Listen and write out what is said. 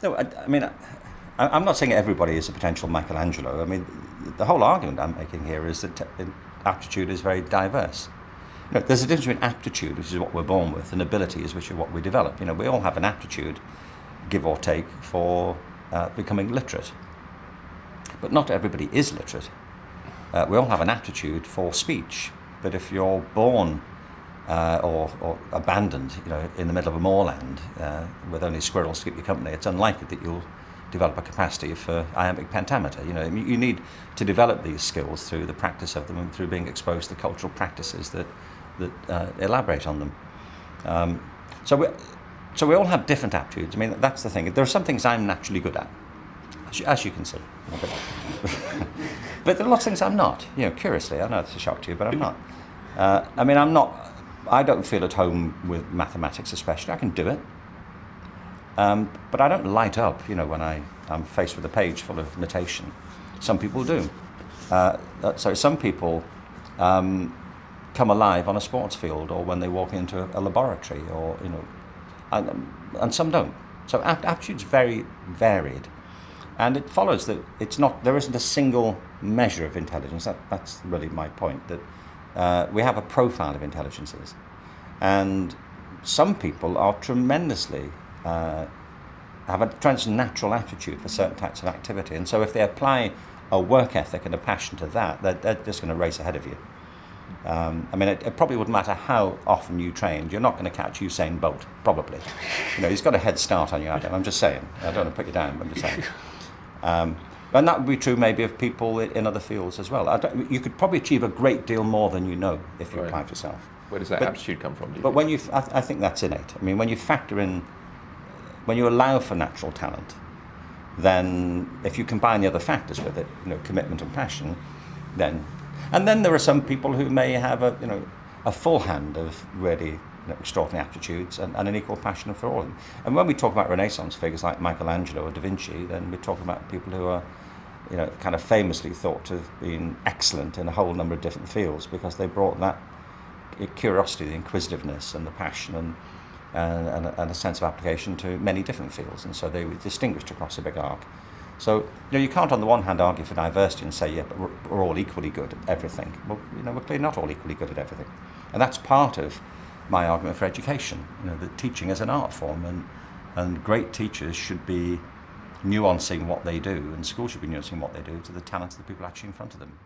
No, I'm not saying everybody is a potential Michelangelo. I mean, the whole argument I'm making here is that aptitude is very diverse. There's a difference between aptitude, which is what we're born with, and abilities, which are what we develop. We all have an aptitude, give or take, for becoming literate. But not everybody is literate. We all have an aptitude for speech. But if you're born or abandoned, in the middle of a moorland with only squirrels to keep you company, it's unlikely that you'll develop a capacity for iambic pentameter. You need to develop these skills through the practice of them and through being exposed to cultural practices that elaborate on them. So we all have different aptitudes. I mean, that's the thing. There are some things I'm naturally good at, as you can see. But there are lots of things I'm not. Curiously, I know it's a shock to you, but I'm not. I don't feel at home with mathematics especially. I can do it. But I don't light up, when I'm faced with a page full of notation. Some people do. So some people come alive on a sports field or when they walk into a laboratory, or and some don't. So aptitude's very varied, and it follows that there isn't a single measure of intelligence. That's really my point. That we have a profile of intelligences, and some people are tremendously have a tremendous natural aptitude for certain types of activity, and so if they apply a work ethic and a passion to that, they're just going to race ahead of you. It probably wouldn't matter how often you trained, you're not going to catch Usain Bolt, probably. He's got a head start on you, Adam. I'm just saying. I don't want to put you down, but I'm just saying. And that would be true maybe of people in other fields as well. You could probably achieve a great deal more than you know if you applied yourself. Where does that aptitude come from? But I think that's innate. When you factor in, when you allow for natural talent, then if you combine the other factors with it, commitment and passion, then there are some people who may have a full hand of really extraordinary aptitudes and an equal passion for all of them. And when we talk about Renaissance figures like Michelangelo or Da Vinci, then we talk about people who are kind of famously thought to have been excellent in a whole number of different fields because they brought that curiosity, the inquisitiveness and the passion and a sense of application to many different fields, and so they were distinguished across a big arc. So you can't on the one hand argue for diversity and say, yeah, but we're all equally good at everything. Well, we're clearly not all equally good at everything, and that's part of my argument for education. That teaching is an art form, and great teachers should be nuancing what they do, and schools should be nuancing what they do to the talents of the people actually in front of them.